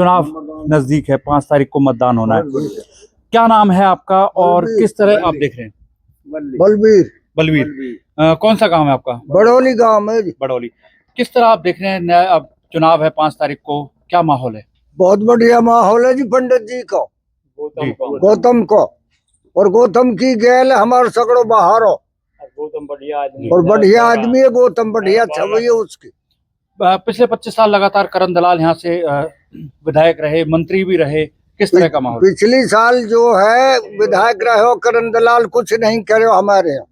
चुनाव नजदीक है, 5 तारीख को मतदान होना है। क्या नाम है आपका और किस तरह आप देख रहे हैं? बलबीर। बलवीर। कौन सा गांव है आपका? बड़ौली गांव है जी। बड़ौली। किस तरह आप देख रहे हैं, नया अब चुनाव है 5 तारीख को, क्या माहौल है? बहुत बढ़िया माहौल है जी। पंडित जी को, गौतम को, और गौतम की गैल हमारे सगड़ो बाहर हो। गौतम बढ़िया आदमी और बढ़िया आदमी है गौतम, बढ़िया छवि है उसकी। पिछले 25 साल लगातार करण दलाल यहाँ से विधायक रहे, मंत्री भी रहे, किस तरह का माहौल? पिछली साल जो है विधायक रहे हो करण दलाल, कुछ नहीं करे हो हमारे यहाँ।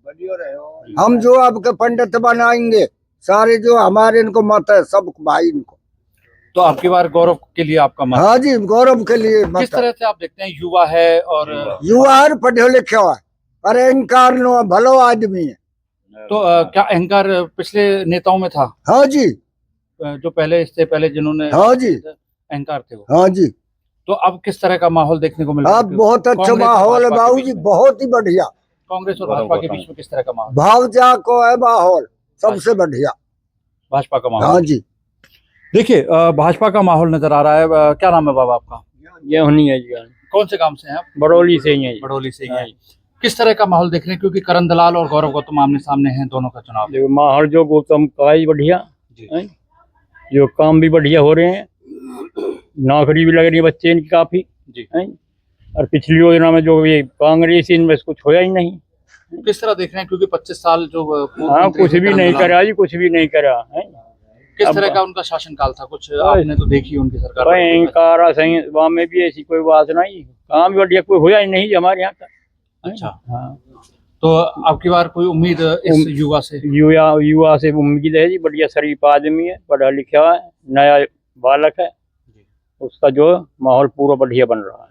हम जो आपके पंडित बनाएंगे सारे, जो हमारे इनको मत है सब भाई इनको। तो आपकी बार गौरव के लिए आपका मत? हाँ जी, गौरव के लिए मत। किस तरह से आप देखते हैं, युवा है और युवा है, पढ़े लिखे हुआ है, अरे अहंकार नो भलो आदमी है। तो क्या अहंकार पिछले नेताओं में था? हाँ जी। जो पहले, इससे पहले जिन्होंने हाँ जी अहंकार थे वो? हाँ जी। तो अब किस तरह का माहौल देखने को मिल रहा है? अब बहुत अच्छा माहौल है बाबू जी, बहुत ही बढ़िया। कांग्रेस और भाजपा के बीच में किस तरह का माहौल? भावजा को है माहौल सबसे बढ़िया, भाजपा का माहौल। हाँ जी। देखिए, भाजपा का माहौल नजर आ रहा है। क्या नाम है बाबा आपका? ये होनी है जी। कौन से गांव से हैं आप? बड़ौली से ही है जी। बड़ौली से ही हैं। किस तरह का माहौल देख रहे हैं, क्योंकि करण दलाल और गौरव गौतम आमने सामने हैं, दोनों का चुनाव? देखो माहौल जो गौतम का ही बढ़िया है, जो काम भी बढ़िया हो रहे हैं, नौकरी भी लग रही है बच्चे इनकी काफी जी है। और पिछली योजना में जो ये कांग्रेस, इनमें कुछ होया ही नहीं। किस तरह देख रहे हैं, क्योंकि 25 साल जो हाँ, कुछ भी नहीं करा जी, कुछ भी नहीं करा है। किस तरह का उनका शासनकाल था? कुछ आपने तो देखी उनकी सरकार। भयंकर सही, वहाँ में भी ऐसी कोई बात नहीं, काम भी बढ़िया कोई होया ही नहीं हमारे यहाँ का। अच्छा, हाँ। तो आपकी बार कोई उम्मीद इस युवा से? युवा से उम्मीद है जी, बढ़िया शरीफ आदमी है, पढ़ा लिखा है, नया बालक है, उसका जो माहौल पूरा बढ़िया बन रहा है।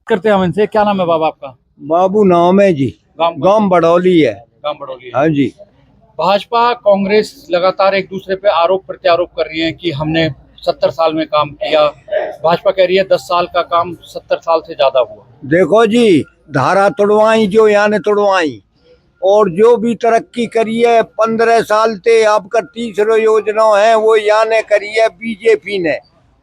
करते हैं हम इनसे। क्या नाम है बाबा आपका? बाबू नाम है जी, गांव बड़ौली है। गांव बड़ौली है। हाँ जी। भाजपा कांग्रेस लगातार एक दूसरे पे आरोप प्रत्यारोप कर रही है कि हमने 70 साल में काम किया। भाजपा कह रही है 10 साल का काम 70 साल से ज्यादा हुआ। देखो जी, धारा तोड़वाई जो यहाँ ने तोड़वाई, और जो भी तरक्की करी है 15 साल से आपका 30 योजना है वो यहाँ ने करी है बीजेपी ने।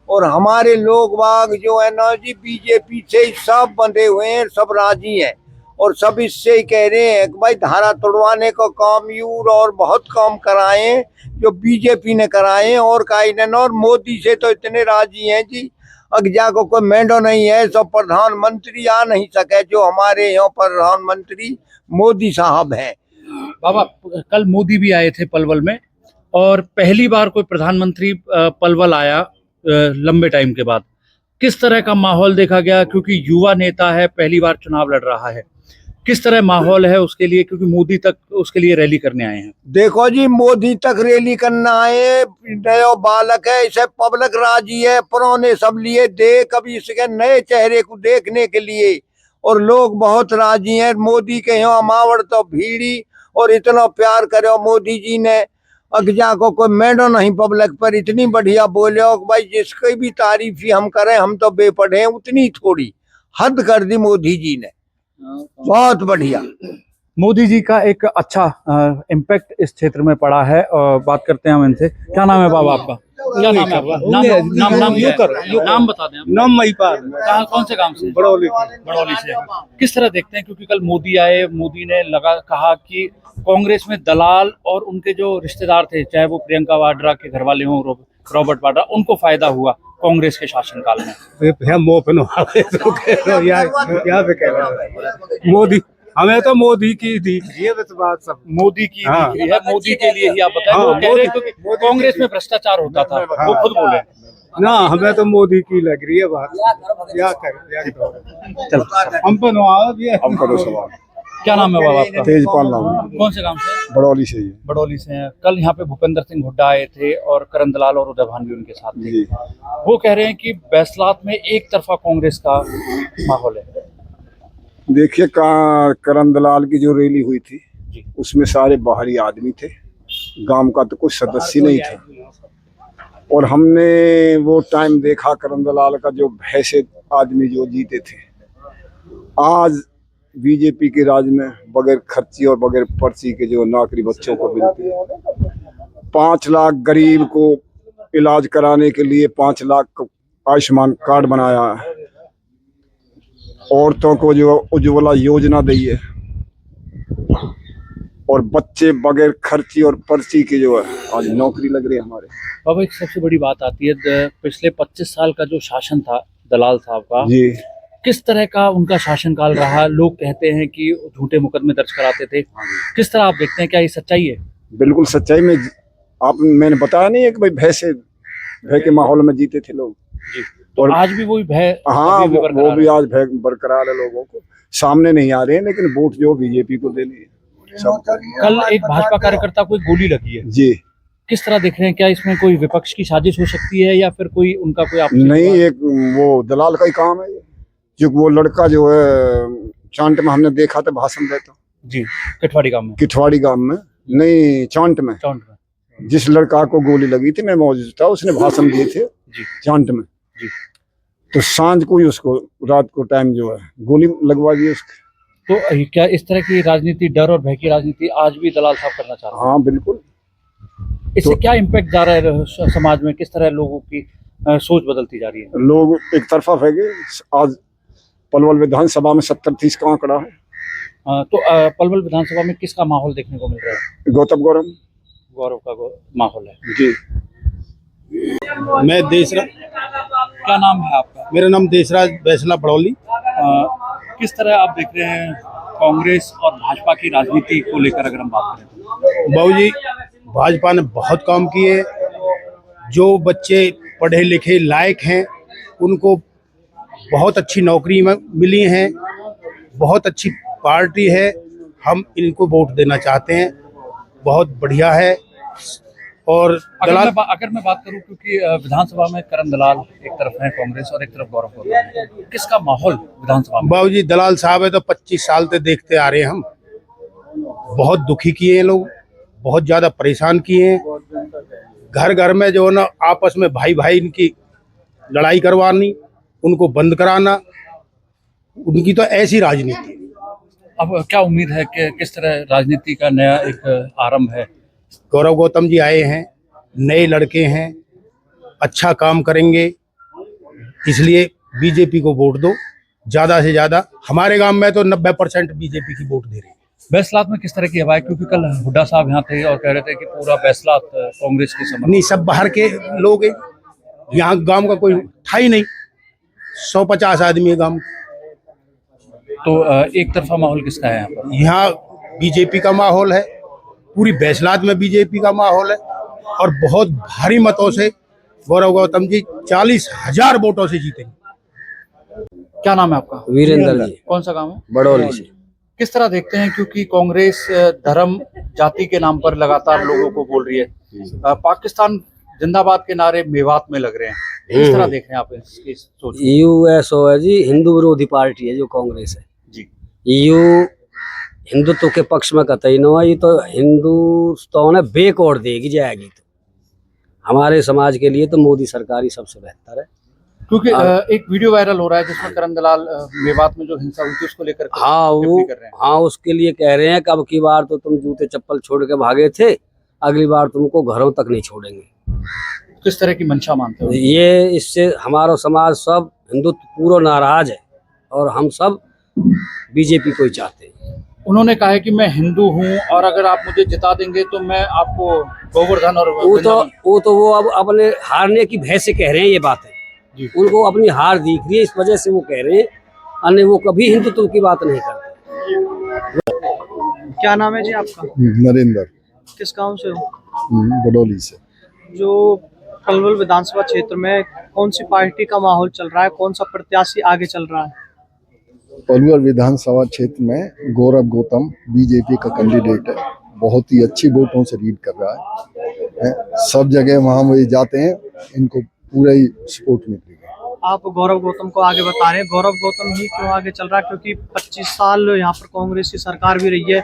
और हमारे लोग बाग जो है ना जी, बीजेपी से सब बंधे हुए हैं, सब राजी हैं, और सब इससे ही कह रहे हैं कि भाई धारा तोड़वाने को काम यूर और बहुत काम कराए जो बीजेपी ने कराए, और काई ने। और मोदी से तो इतने राजी हैं जी, अगजा को कोई मेंढो नहीं है, सब प्रधानमंत्री आ नहीं सके जो हमारे यहाँ प्रधानमंत्री मोदी साहब हैं। बाबा, कल मोदी भी आए थे पलवल में, और पहली बार कोई प्रधानमंत्री पलवल आया लंबे टाइम के बाद। किस तरह का माहौल देखा गया, क्योंकि युवा नेता है, पहली बार चुनाव लड़ रहा है, किस तरह माहौल है उसके लिए, क्योंकि मोदी तक उसके लिए रैली करने आए हैं? देखो जी, मोदी तक रैली करना आए, नया बालक है, इसे पब्लिक राजी है, पुराने सब लिए देख, अभी इसके नए चेहरे को देखने के लिए, और लोग बहुत राजी हैं। मोदी के यहाँ मावड़ तो भीड़ी, और इतना प्यार करे मोदी जी ने, अगजा को कोई मेडो नहीं पब्लिक पर, इतनी बढ़िया बोले हो भाई, जिसकी भी तारीफ ही हम करें हम तो बेपढ़े हैं, उतनी थोड़ी हद कर दी मोदी जी ने, बहुत बढ़िया। मोदी जी का एक अच्छा इम्पैक्ट इस क्षेत्र में पड़ा है। और बात करते हैं हम इनसे। क्या नाम है बाबा आपका? क्या नाम है आपका? नाम बता दें। नाम महिपाल। कहाँ, कौन से गांव से? बड़ौली। बड़ौली से। किस तरह देखते हैं, क्योंकि कल मोदी आए, मोदी ने कहा कि कांग्रेस में दलाल और उनके जो रिश्तेदार थे, चाहे वो प्रियंका वाड्रा के घर वाले हों, रॉबर्ट वाड्रा, उनको फायदा हुआ कांग्रेस के शासनकाल में। मोदी, हमें तो मोदी की दिख रही है बात, सब मोदी की दिख रही है। मोदी के लिए ही आप बताएं। वो कह रहे हैं क्योंकि कांग्रेस में भ्रष्टाचार होता था, वो खुद बोले ना, हमें तो मोदी की लग रही है बात। क्या चल हम पर सवाल। क्या नाम है बाबा आपका? तेजपाल नाम। कौन से गांव से? बड़ौली से ही। बड़ौली से हैं। कल यहाँ पे भूपेंद्र सिंह हुड्डा आए थे, और करण दलाल और उदय भान भी उनके साथ थे। वो कह रहे हैं कि बैसलात में एक तरफा कांग्रेस का माहौल है। देखिए, करण दलाल की जो रैली हुई थी उसमें सारे बाहरी आदमी थे, गांव का तो कुछ सदस्य नहीं था। और हमने वो टाइम देखा करण दलाल का, जो भैंसे आदमी जो जीते थे। आज बीजेपी के राज में बगैर खर्ची और बगैर पर्ची के जो नौकरी बच्चों को मिलती है, 5 लाख गरीब को इलाज कराने के लिए 5 लाख आयुष्मान कार्ड बनाया है, औरतों को जो उज्ज्वला योजना दी है, और बच्चे बगैर खर्ची और पर्ची के जो है आज नौकरी लग रही है हमारे। अब एक सबसे बड़ी बात आती है, पिछले 25 साल का जो शासन था दलाल साहब का, जी किस तरह का उनका शासनकाल रहा? लोग कहते हैं कि झूठे मुकदमे दर्ज कराते थे, किस तरह आप देखते हैं, क्या ये सच्चाई है? बिल्कुल सच्चाई में मैंने बताया नहीं है कि भाई भय के माहौल में जीते थे लोग। जी, तो और आज भी वही भय हाँ, अभी भी वो बरकरार भी है। आज भय बरकरार है, लोगों को सामने नहीं आ रहे हैं, लेकिन वोट जो बीजेपी को देनी है सब। कल एक भाजपा कार्यकर्ता को एक गोली लगी है, जी किस तरह देख रहे हैं? क्या इसमें कोई विपक्ष की साजिश हो सकती है या फिर कोई उनका कोई आपसी नहीं, विवाद? एक वो दलाल का ही काम है ये। जो वो लड़का जो है चांट में हमने देखा था भाषण देता, जी, कटवाड़ी गांव में, किठवाड़ी गांव में, नहीं चांट में, चौंट में। जिस लड़का को गोली लगी थी मैं मौजूद था, उसने भाषण दिए थे जी चांट में। जी, तो सांझ को ही उसको रात को टाइम जो है गोली लगवा दी उसके। तो क्या इस तरह की राजनीति, डर और भय की राजनीति आज भी दलाल साहब करना चाह रहे हैं? हाँ बिल्कुल। इससे तो- क्या इम्पैक्ट जा रहा है समाज में? किस तरह लोगों की सोच बदलती जा रही है? लोग एक तरफा फै गए। आज पलवल विधानसभा में 70-30 का आंकड़ा है। तो पलवल विधानसभा में किसका माहौल देखने को मिल रहा है? गौतम गौरव गौरव का माहौल है। जी। मैं देशराज, क्या नाम है आपका? मेरा नाम देशराज बैसला बड़ौली। किस तरह आप देख रहे हैं कांग्रेस और भाजपा की राजनीति को लेकर अगर हम बात करें? बाबू जी, भाजपा ने बहुत काम किए। जो बच्चे पढ़े लिखे लायक हैं उनको बहुत अच्छी नौकरी में मिली हैं, बहुत अच्छी पार्टी है, हम इनको वोट देना चाहते हैं, बहुत बढ़िया है। और अगर मैं बात करूं, क्योंकि विधानसभा में करण दलाल एक तरफ है कांग्रेस और एक तरफ गौरव गौतम है, किसका माहौल विधानसभा में? बाबू जी, दलाल साहब है तो 25 साल से देखते आ रहे हैं हम। बहुत दुखी किए हैं लोग, बहुत ज्यादा परेशान किए हैं। घर घर में जो है ना आपस में भाई भाई इनकी लड़ाई करवानी, उनको बंद कराना, उनकी तो ऐसी राजनीति। अब क्या उम्मीद है कि किस तरह राजनीति का नया एक आरंभ है? गौरव गौतम जी आए हैं, नए लड़के हैं, अच्छा काम करेंगे, इसलिए बीजेपी को वोट दो ज्यादा से ज्यादा। हमारे गांव में तो 90% बीजेपी की वोट दे रहे हैं। बैसलात में किस तरह की हवा है? क्योंकि कल हुड्डा साहब यहाँ थे और कह रहे थे कि पूरा बैसलात कांग्रेस के समर्थन। नहीं, सब बाहर के लोग हैं, यहाँ गांव का कोई था ही नहीं। 150 आदमी है गांव। तो एक तरफा माहौल किसका है यहाँ पर? यहाँ बीजेपी का माहौल है, पूरी बैसलात में बीजेपी का माहौल है, और बहुत भारी मतों से गौरव गौतम जी 40,000 वोटों से जीतेंगे। क्या नाम है आपका? वीरेंद्र जी, कौन सा गांव है? बड़ौली से। किस तरह देखते हैं, क्योंकि कांग्रेस धर्म जाति के नाम पर लगातार लोगों को बोल रही है, पाकिस्तान जिंदाबाद के नारे मेवात में लग रहे हैं, किस तरह देख रहे हैं आप इसकी सोच? यूएसओ है जी, हिंदू विरोधी पार्टी है जो कांग्रेस है जी, यू हिंदुत्व के पक्ष में कतई न है। ये तो हिंदुस्तान है बेक देगी जाएगी। तो हमारे समाज के लिए तो मोदी सरकार ही सबसे बेहतर है। क्योंकि एक वीडियो वायरल हो रहा है जिसमें करण दलाल मेवात में जो हिंसा हुई थी उसको लेकर हाँ वो टिप्पणी कर रहे हैं। हाँ उसके लिए कह रहे हैं कि अब की बार तो तुम जूते चप्पल छोड़ के भागे थे, अगली बार तुमको घरों तक नहीं छोड़ेंगे। किस तरह की मंशा मानते हो? ये इससे हमारा समाज सब हिंदुत्व पूरा नाराज है और हम सब बीजेपी को ही चाहते हैं। उन्होंने कहा है कि मैं हिंदू हूं और अगर आप मुझे जिता देंगे तो मैं आपको गोवर्धन और वो अब अपने हारने की भय से कह रहे हैं ये बातें। उनको अपनी हार दिख रही है, इस वजह से वो कह रहे हैं, अन्य वो कभी हिंदुत्व की बात नहीं करते। क्या नाम है जी आपका? नरेंद्र, किस गांव से हो? बड़ौली से। जो पलवल विधानसभा क्षेत्र में कौन सी पार्टी का माहौल चल रहा है, कौन सा प्रत्याशी आगे चल रहा है? पलवल विधानसभा क्षेत्र में गौरव गौतम बीजेपी का कैंडिडेट है, बहुत ही अच्छी वोटों से लीड कर रहा है। सब जगह वहाँ वो जाते हैं, इनको पूरा ही सपोर्ट मिल रही है। आप गौरव गौतम को आगे बता रहे हैं, गौरव गौतम ही क्यों आगे चल रहा है? क्योंकि 25 साल यहाँ पर कांग्रेस की सरकार भी रही है।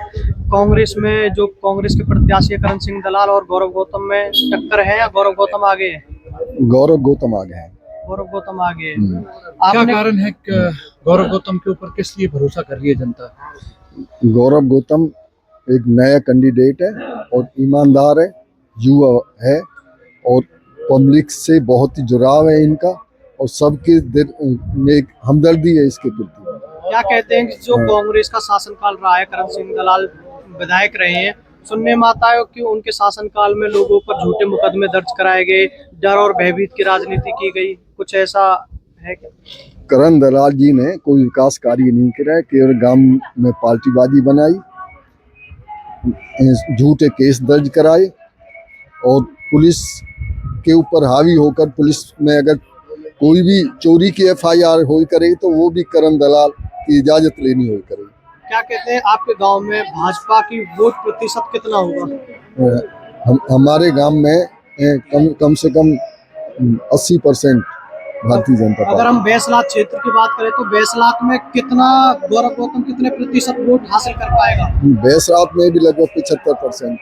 कांग्रेस में जो कांग्रेस के प्रत्याशी है करण सिंह दलाल और गौरव गौतम में टक्कर है या गौरव गौतम आगे है? गौरव गौतम आगे हैं। गौरव गौतम आगे है। क्या कारण है कि गौरव गौतम के ऊपर किस लिए भरोसा कर रही है जनता? गौरव गौतम एक नया कैंडिडेट है और ईमानदार है, युवा है और पब्लिक से बहुत ही जुड़ाव है इनका, और सबके दिल में एक हमदर्दी है इसके प्रति। क्या कहते हैं कि जो कांग्रेस का शासनकाल रहा है, करण सिंह दलाल विधायक रहे हैं, सुनने में आता है कि उनके शासनकाल में लोगों पर झूठे मुकदमे दर्ज कराए गए, डर और भयभीत की राजनीति की गई, कुछ ऐसा है क्या? करण दलाल जी ने कोई विकास कार्य नहीं किया, केवल गांव में पार्टीबाजी बनाई, झूठे केस दर्ज कराए और पुलिस के ऊपर हावी होकर पुलिस में अगर कोई भी चोरी की FIR हो करे तो वो भी करण दलाल की इजाजत लेनी हो करे। क्या कहते हैं आपके गांव में भाजपा की वोट प्रतिशत कितना होगा? हमारे गांव में कम से कम 80% भारतीय जनता अगर पार्टी। हम बैसलात क्षेत्र की बात करें तो बैसलात में कितना गौरव गौतम कितने प्रतिशत वोट हासिल कर पाएगा? बैसरात में भी लगभग 75%